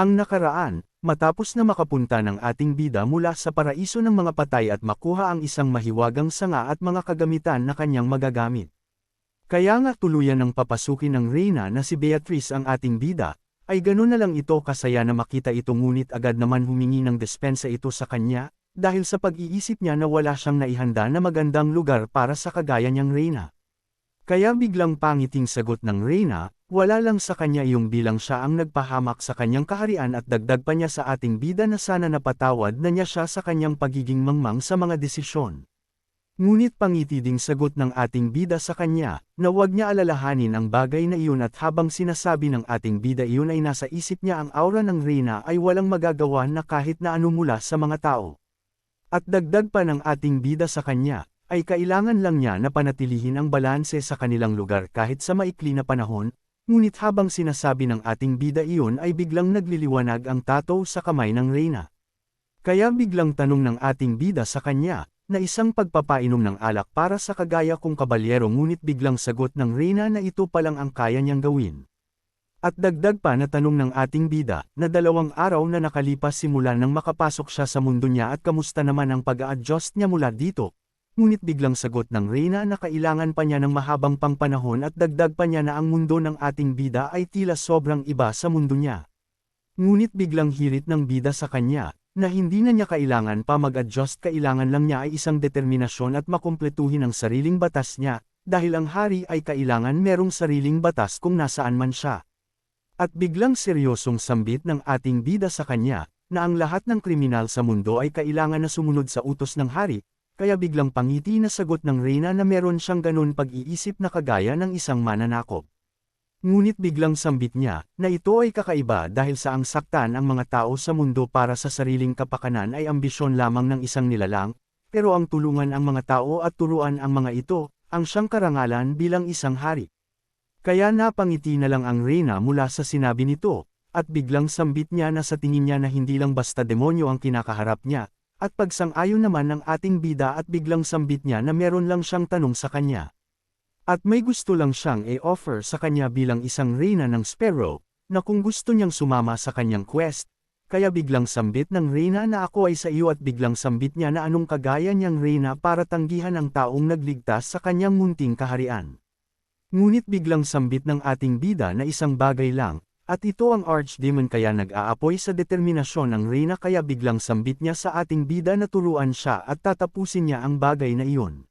Ang nakaraan, matapos na makapunta ng ating bida mula sa paraiso ng mga patay at makuha ang isang mahiwagang sanga at mga kagamitan na kanyang magagamit. Kaya nga tuluyan ng papasukin ng Reyna na si Beatrice ang ating bida, ay ganoon na lang ito kasaya na makita ito ngunit agad naman humingi ng despensa ito sa kanya, dahil sa pag-iisip niya na wala siyang naihanda na magandang lugar para sa kagaya niyang Reyna. Kaya biglang pangiting sagot ng Reyna, wala lang sa kanya iyong bilang siya ang nagpahamak sa kanyang kaharian at dagdag pa niya sa ating bida na sana napatawad na niya siya sa kanyang pagiging mangmang sa mga desisyon. Ngunit pangiti ding sagot ng ating bida sa kanya, na huwag niya alalahanin ang bagay na iyon at habang sinasabi ng ating bida iyon ay nasa isip niya ang aura ng Reyna ay walang magagawa na kahit na ano mula sa mga tao. At dagdag pa ng ating bida sa kanya, ay kailangan lang niya na panatilihin ang balanse sa kanilang lugar kahit sa maikli na panahon, ngunit habang sinasabi ng ating bida iyon ay biglang nagliliwanag ang tattoo sa kamay ng Reyna. Kaya biglang tanong ng ating bida sa kanya, na isang pagpapainom ng alak para sa kagaya kong kabalyero ngunit biglang sagot ng Reyna na ito palang ang kaya niyang gawin. At dagdag pa na tanong ng ating bida, na 2 araw na nakalipas simula nang makapasok siya sa mundo niya at kamusta naman ang pag-a-adjust niya mula dito, ngunit biglang sagot ng Reyna na kailangan pa niya ng mahabang pangpanahon at dagdag pa niya na ang mundo ng ating bida ay tila sobrang iba sa mundo niya. Ngunit biglang hirit ng bida sa kanya, na hindi na niya kailangan pa mag-adjust kailangan lang niya ay isang determinasyon at makumpletuhin ang sariling batas niya, dahil ang hari ay kailangan merong sariling batas kung nasaan man siya. At biglang seryosong sambit ng ating bida sa kanya, na ang lahat ng kriminal sa mundo ay kailangan na sumunod sa utos ng hari, kaya biglang pangiti na sagot ng Reyna na meron siyang ganun pag-iisip na kagaya ng isang mananakop. Ngunit biglang sambit niya, na ito ay kakaiba dahil sa ang saktan ang mga tao sa mundo para sa sariling kapakanan ay ambisyon lamang ng isang nilalang, pero ang tulungan ang mga tao at turuan ang mga ito, ang siyang karangalan bilang isang hari. Kaya napangiti na lang ang Reyna mula sa sinabi nito, at biglang sambit niya na sa tingin niya na hindi lang basta demonyo ang kinakaharap niya, at pagsang-ayon naman ng ating bida at biglang sambit niya na meron lang siyang tanong sa kanya. At may gusto lang siyang i-offer sa kanya bilang isang Reyna ng Sparrow, na kung gusto niyang sumama sa kanyang quest, kaya biglang sambit ng Reyna na ako ay sa iyo at biglang sambit niya na anong kagaya niyang Reyna para tanggihan ang taong nagligtas sa kanyang munting kaharian. Ngunit biglang sambit ng ating bida na isang bagay lang, at ito ang Archdemon kaya nag-aapoy sa determinasyon ng Reyna kaya biglang sambit niya sa ating bida na turuan siya at tatapusin niya ang bagay na iyon.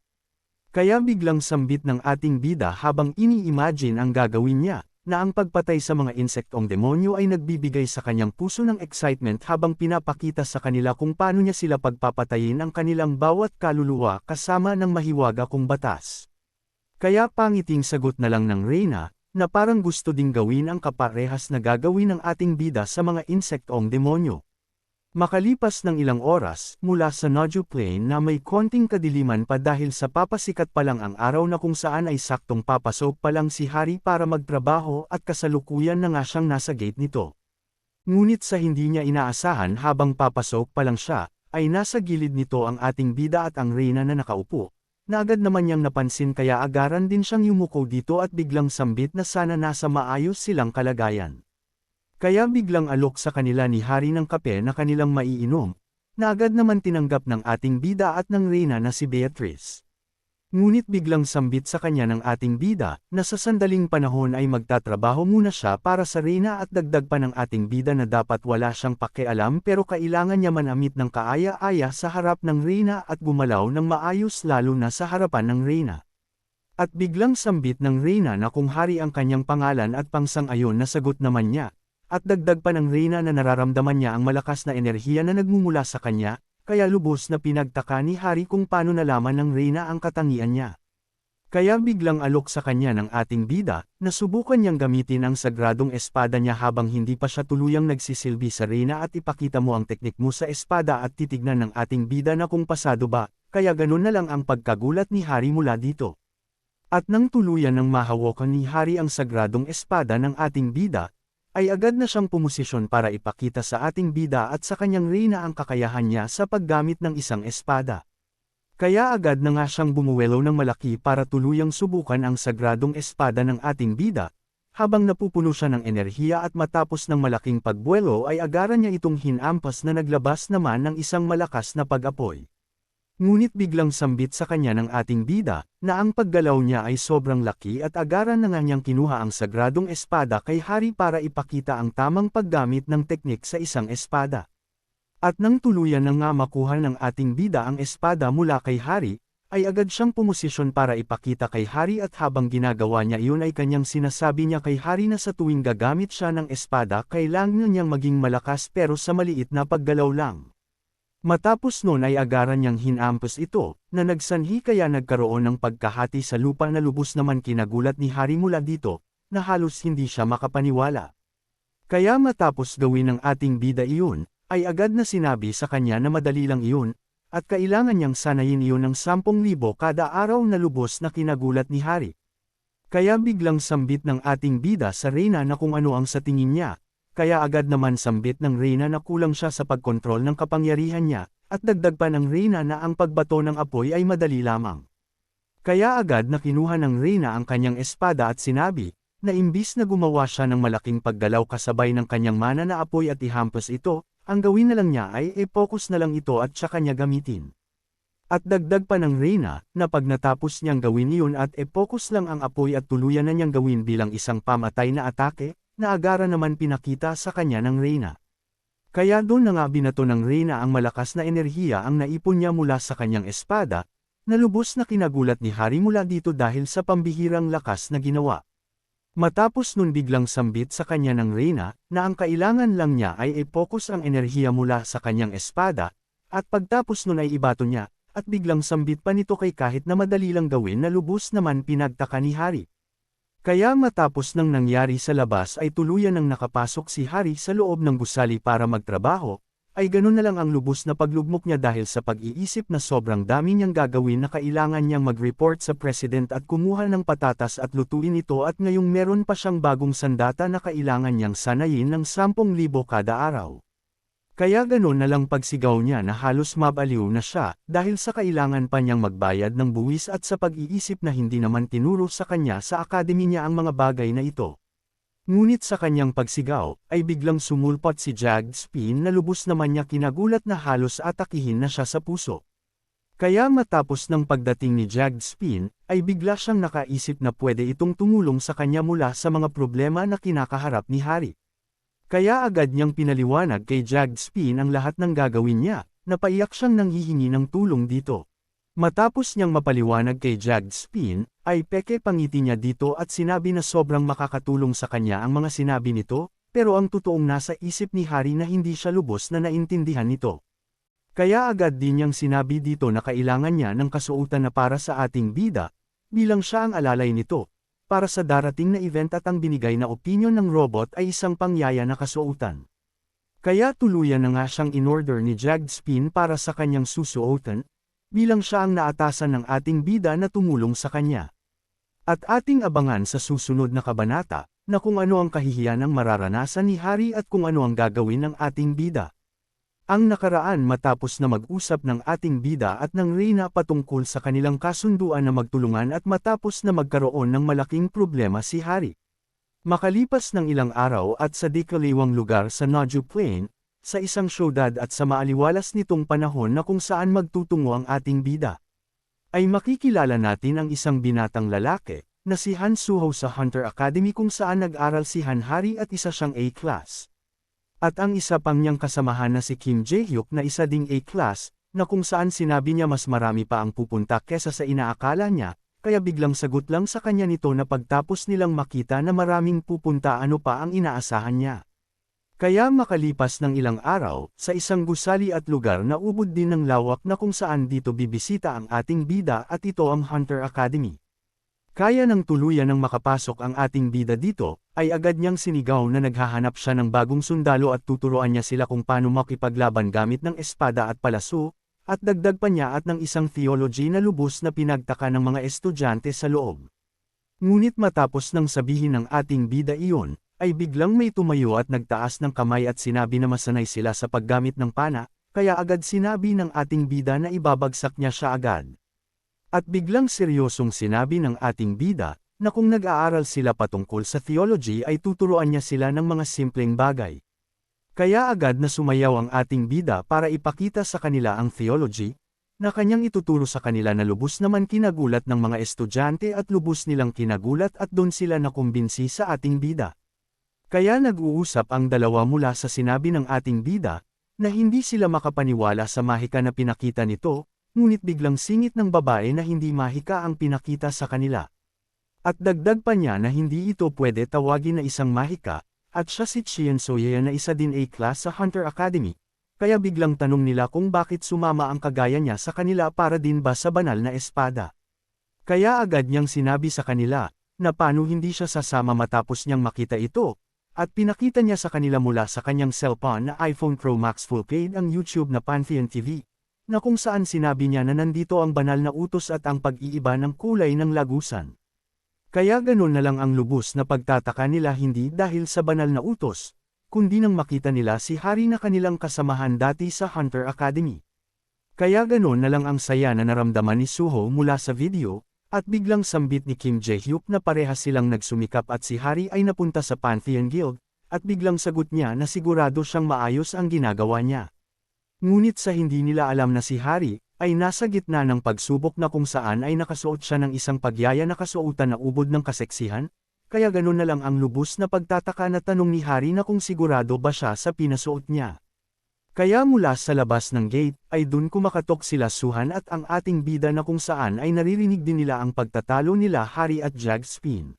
Kaya biglang sambit ng ating bida habang ini-imagine ang gagawin niya, na ang pagpatay sa mga insektong demonyo ay nagbibigay sa kanyang puso ng excitement habang pinapakita sa kanila kung paano niya sila pagpapatayin ang kanilang bawat kaluluwa kasama ng mahiwaga kong batas. Kaya pangiting sagot na lang ng Reyna, na parang gusto ding gawin ang kaparehas na gagawin ng ating bida sa mga insektong demonyo. Makalipas ng ilang oras, mula sa Naju Plain na may konting kadiliman pa dahil sa papasikat pa lang ang araw na kung saan ay saktong papasok pa lang si Hari para magtrabaho at kasalukuyan na nga siyang nasa gate nito. Ngunit sa hindi niya inaasahan habang papasok pa lang siya, ay nasa gilid nito ang ating bida at ang Reyna na nakaupo, na agad naman niyang napansin kaya agaran din siyang yumuko dito at biglang sambit na sana nasa maayos silang kalagayan. Kaya biglang alok sa kanila ni Hari ng kape na kanilang maiinom, na agad naman tinanggap ng ating bida at ng Reyna na si Beatrice. Ngunit biglang sambit sa kanya ng ating bida, na sa sandaling panahon ay magtatrabaho muna siya para sa Reyna at dagdag pa ng ating bida na dapat wala siyang pakialam pero kailangan niya manamit ng kaaya-aya sa harap ng Reyna at gumalaw ng maayos lalo na sa harapan ng Reyna. At biglang sambit ng Reyna na kung Hari ang kanyang pangalan at pangsang-ayon na sagot naman niya. At dagdag pa ng Reyna na nararamdaman niya ang malakas na enerhiya na nagmumula sa kanya, kaya lubos na pinagtaka ni Hari kung paano nalaman ng Reyna ang katangian niya. Kaya biglang alok sa kanya ng ating bida, na subukan niyang gamitin ang sagradong espada niya habang hindi pa siya tuluyang nagsisilbi sa Reyna at ipakita mo ang teknik mo sa espada at titignan ng ating bida na kung pasado ba, kaya ganun na lang ang pagkagulat ni Hari mula dito. At nang tuluyan ng mahawakan ni Hari ang sagradong espada ng ating bida, ay agad na siyang pumosisyon para ipakita sa ating bida at sa kanyang Reyna ang kakayahan niya sa paggamit ng isang espada. Kaya agad na nga siyang bumuwelo ng malaki para tuluyang subukan ang sagradong espada ng ating bida, habang napupuno siya ng enerhiya at matapos ng malaking pagbuwelo ay agaran niya itong hinampas na naglabas naman ng isang malakas na pag-apoy. Ngunit biglang sambit sa kanya ng ating bida, na ang paggalaw niya ay sobrang laki at agaran na nga niyang kinuha ang sagradong espada kay Hari para ipakita ang tamang paggamit ng teknik sa isang espada. At nang tuluyan na nga makuha ng ating bida ang espada mula kay Hari, ay agad siyang pumosisyon para ipakita kay Hari at habang ginagawa niya iyon ay kanyang sinasabi niya kay Hari na sa tuwing gagamit siya ng espada kailangan niyang maging malakas pero sa maliit na paggalaw lang. Matapos nun ay agaran niyang hinampas ito, na nagsanhi kaya nagkaroon ng pagkahati sa lupa na lubos naman kinagulat ni Hari mula dito, na halos hindi siya makapaniwala. Kaya matapos gawin ng ating bida iyon, ay agad na sinabi sa kanya na madali lang iyon, at kailangan niyang sanayin iyon ng 10,000 kada araw na lubos na kinagulat ni Hari. Kaya biglang sambit ng ating bida sa Reyna na kung ano ang sa tingin niya, kaya agad naman sambit ng Reyna na kulang siya sa pagkontrol ng kapangyarihan niya, at dagdag pa ng Reyna na ang pagbato ng apoy ay madali lamang. Kaya agad na kinuha ng Reyna ang kanyang espada at sinabi, na imbis na gumawa siya ng malaking paggalaw kasabay ng kanyang mana na apoy at ihampas ito, ang gawin na lang niya ay i-focus na lang ito at saka niya gamitin. At dagdag pa ng Reyna, na pag natapos niyang gawin iyon at i-focus lang ang apoy at tuluyan na niyang gawin bilang isang pamatay na atake, na agaran naman pinakita sa kanya ng Reyna. Kaya doon na nga binato ng Reyna ang malakas na enerhiya ang naipon niya mula sa kanyang espada, na lubos na kinagulat ni Hari mula dito dahil sa pambihirang lakas na ginawa. Matapos nun biglang sambit sa kanya ng Reyna, na ang kailangan lang niya ay i-focus ang enerhiya mula sa kanyang espada, at pagtapos nun ay ibato niya, at biglang sambit pa nito kay kahit na madali lang gawin na lubos naman pinagtaka ni Hari. Kaya matapos nang nangyari sa labas ay tuluyan nang nakapasok si Hari sa loob ng gusali para magtrabaho, ay ganun na lang ang lubos na paglugmok niya dahil sa pag-iisip na sobrang dami niyang gagawin na kailangan niyang mag-report sa president at kumuha ng patatas at lutuin ito at ngayong meron pa siyang bagong sandata na kailangan niyang sanayin ng 10,000 kada araw. Kaya ganun na lang pagsigaw niya na halos mabaliw na siya, dahil sa kailangan pa niyang magbayad ng buwis at sa pag-iisip na hindi naman tinuro sa kanya sa akademi niya ang mga bagay na ito. Ngunit sa kanyang pagsigaw, ay biglang sumulpot si Jagged Spin na lubos naman niya kinagulat na halos atakihin na siya sa puso. Kaya matapos ng pagdating ni Jagged Spin, ay bigla siyang nakaisip na pwede itong tumulong sa kanya mula sa mga problema na kinakaharap ni Hari. Kaya agad niyang pinaliwanag kay Jagged Spin ang lahat ng gagawin niya, napaiyak siyang nanghihingi ng tulong dito. Matapos niyang mapaliwanag kay Jagged Spin, ay peke pangiti niya dito at sinabi na sobrang makakatulong sa kanya ang mga sinabi nito, pero ang totoong nasa isip ni Hari na hindi siya lubos na naintindihan nito. Kaya agad din niyang sinabi dito na kailangan niya ng kasuotan na para sa ating bida, bilang siya ang alalay nito, para sa darating na event at ang binigay na opinyon ng robot ay isang pangyaya na kasuotan. Kaya tuluyan na nga siyang in-order ni Jagged Spin para sa kanyang susuotan, bilang siya ang naatasan ng ating bida na tumulong sa kanya. At ating abangan sa susunod na kabanata, na kung ano ang kahihiyan ang mararanasan ni Hari at kung ano ang gagawin ng ating bida. Ang nakaraan matapos na mag-usap ng ating bida at ng Reyna patungkol sa kanilang kasunduan na magtulungan at matapos na magkaroon ng malaking problema si Hari. Makalipas ng ilang araw at sa di-kaliwang lugar sa Naju Plain, sa isang syudad at sa maaliwalas nitong panahon na kung saan magtutungo ang ating bida, ay makikilala natin ang isang binatang lalaki, na si Han Suho sa Hunter Academy kung saan nag-aral si Han Hari at isa siyang A-class. At ang isa pang niyang kasamahan na si Kim Jae-hyuk na isa ding A-class, na kung saan sinabi niya mas marami pa ang pupunta kesa sa inaakala niya, kaya biglang sagot lang sa kanya nito na pagtapos nilang makita na maraming pupunta ano pa ang inaasahan niya. Kaya makalipas ng ilang araw, sa isang gusali at lugar na ubod din ng lawak na kung saan dito bibisita ang ating bida at ito ang Hunter Academy. Kaya nang tuluyan ng makapasok ang ating bida dito, ay agad niyang sinigaw na naghahanap siya ng bagong sundalo at tuturuan niya sila kung paano makipaglaban gamit ng espada at palaso, at dagdag pa niya at ng isang theology na lubos na pinagtaka ng mga estudyante sa loob. Ngunit matapos nang sabihin ng ating bida iyon, ay biglang may tumayo at nagtaas ng kamay at sinabi na masanay sila sa paggamit ng pana, kaya agad sinabi ng ating bida na ibabagsak niya siya agad. At biglang seryosong sinabi ng ating bida, na kung nag-aaral sila patungkol sa theology ay tuturuan niya sila ng mga simpleng bagay. Kaya agad na sumayaw ang ating bida para ipakita sa kanila ang theology, na kanyang ituturo sa kanila na lubos naman kinagulat ng mga estudyante at lubos nilang kinagulat at doon sila nakumbinsi sa ating bida. Kaya nag-uusap ang dalawa mula sa sinabi ng ating bida, na hindi sila makapaniwala sa mahika na pinakita nito, ngunit biglang singit ng babae na hindi mahika ang pinakita sa kanila. At dagdag pa niya na hindi ito pwede tawagin na isang mahika, at siya si Chien Soye na isa din A-class sa Hunter Academy. Kaya biglang tanong nila kung bakit sumama ang kagaya niya sa kanila para din ba sa banal na espada. Kaya agad niyang sinabi sa kanila, na paano hindi siya sasama matapos niyang makita ito, at pinakita niya sa kanila mula sa kanyang cellphone na iPhone Pro Max Full Paid ang YouTube na Pantheon TV, na kung saan sinabi niya na nandito ang banal na utos at ang pag-iiba ng kulay ng lagusan. Kaya ganun na lang ang lubos na pagtataka nila hindi dahil sa banal na utos, kundi nang makita nila si Hari na kanilang kasamahan dati sa Hunter Academy. Kaya ganun na lang ang saya na naramdaman ni Suho mula sa video, at biglang sambit ni Kim Jae-hyuk na parehas silang nagsumikap at si Hari ay napunta sa Pantheon Guild, at biglang sagot niya na sigurado siyang maayos ang ginagawa niya. Ngunit sa hindi nila alam na si Hari, ay nasa gitna ng pagsubok na kung saan ay nakasuot siya ng isang pagyaya na kasuotan na ubod ng kaseksihan, kaya ganun na lang ang lubos na pagtataka na tanong ni Hari na kung sigurado ba siya sa pinasuot niya. Kaya mula sa labas ng gate, ay dun kumakatok sila Suhan at ang ating bida na kung saan ay naririnig din nila ang pagtatalo nila Hari at Jag Spin.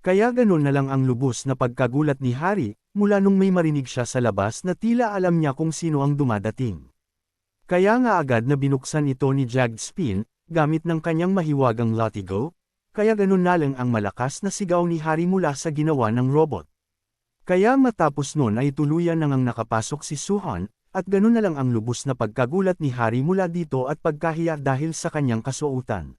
Kaya ganun na lang ang lubos na pagkagulat ni Hari, mula nung may marinig siya sa labas na tila alam niya kung sino ang dumadating. Kaya nga agad na binuksan ito ni Jag Spin, gamit ng kanyang mahiwagang latigo, kaya ganun na lang ang malakas na sigaw ni Hari mula sa ginawa ng robot. Kaya matapos nun ay tuluyan nang nakapasok si Suhan, at ganun na lang ang lubos na pagkagulat ni Hari mula dito at pagkahiya dahil sa kanyang kasuotan.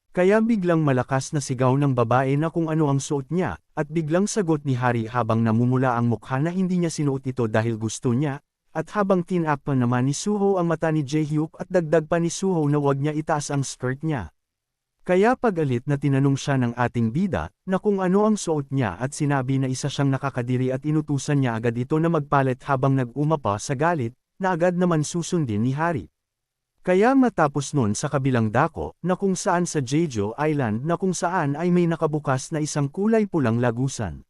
Kaya biglang malakas na sigaw ng babae na kung ano ang suot niya, at biglang sagot ni Hari habang namumula ang mukha na hindi niya sinuot ito dahil gusto niya, at habang tinakpan naman ni Suho ang mata ni Jae-hyuk at dagdag pa ni Suho na wag niya itaas ang skirt niya. Kaya pagalit na tinanong siya ng ating bida, na kung ano ang suot niya at sinabi na isa siyang nakakadiri at inutusan niya agad ito na magpalit habang nag-umapa sa galit, na agad naman susundin ni Hari. Kaya matapos nun sa kabilang dako, na kung saan sa Jeju Island na kung saan ay may nakabukas na isang kulay pulang lagusan.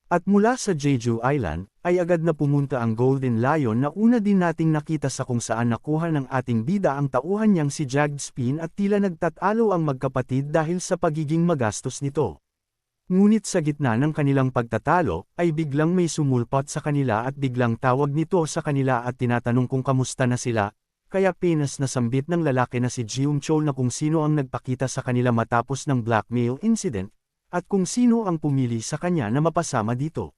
At mula sa Jeju Island, ay agad na pumunta ang Golden Lion na una din nating nakita sa kung saan nakuha ng ating bida ang tauhan niyang si Jag Spin at tila nagtatalo ang magkapatid dahil sa pagiging magastos nito. Ngunit sa gitna ng kanilang pagtatalo, ay biglang may sumulpot sa kanila at biglang tawag nito sa kanila at tinatanong kung kamusta na sila, kaya pinas na sambit ng lalaki na si Jeong Chol na kung sino ang nagpakita sa kanila matapos ng blackmail incident, at kung sino ang pumili sa kanya na mapasama dito.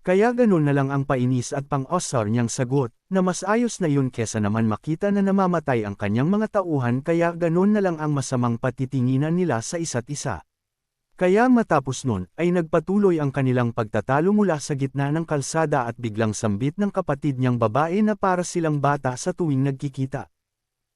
Kaya ganun na lang ang painis at pang-osar niyang sagot, na mas ayos na yun kesa naman makita na namamatay ang kanyang mga tauhan kaya ganun na lang ang masamang patitinginan nila sa isa't isa. Kaya matapos nun, ay nagpatuloy ang kanilang pagtatalo mula sa gitna ng kalsada at biglang sambit ng kapatid niyang babae na para silang bata sa tuwing nagkikita.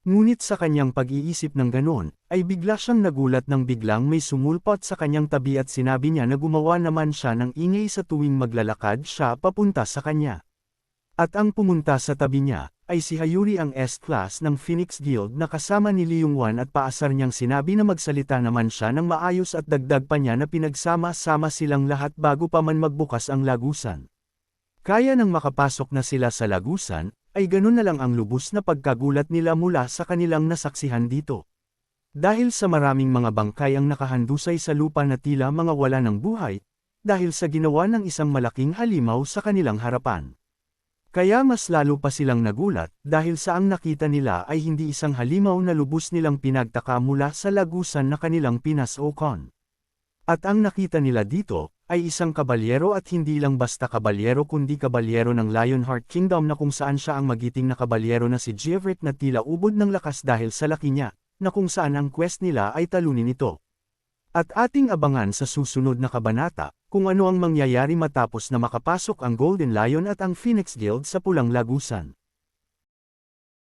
Ngunit sa kanyang pag-iisip ng ganon, ay bigla siyang nagulat nang biglang may sumulpot sa kanyang tabi at sinabi niya na gumawa naman siya ng ingay sa tuwing maglalakad siya papunta sa kanya. At ang pumunta sa tabi niya, ay si Hayuri ang S-class ng Phoenix Guild na kasama ni Lee Young-wan at paasar niyang sinabi na magsalita naman siya ng maayos at dagdag pa niya na pinagsama-sama silang lahat bago pa man magbukas ang lagusan. Kaya nang makapasok na sila sa lagusan, ay ganun na lang ang lubos na pagkagulat nila mula sa kanilang nasaksihan dito. Dahil sa maraming mga bangkay ang nakahandusay sa lupa na tila mga wala ng buhay, dahil sa ginawa ng isang malaking halimaw sa kanilang harapan. Kaya mas lalo pa silang nagulat, dahil sa ang nakita nila ay hindi isang halimaw na lubos nilang pinagtaka mula sa lagusan na kanilang pinasokon. At ang nakita nila dito, ay isang kabalyero at hindi lang basta kabalyero kundi kabalyero ng Lionheart Kingdom na kung saan siya ang magiting na kabalyero na si Jevrick na tila ubod ng lakas dahil sa laki niya, na kung saan ang quest nila ay talunin ito. At ating abangan sa susunod na kabanata, kung ano ang mangyayari matapos na makapasok ang Golden Lion at ang Phoenix Guild sa Pulang Lagusan.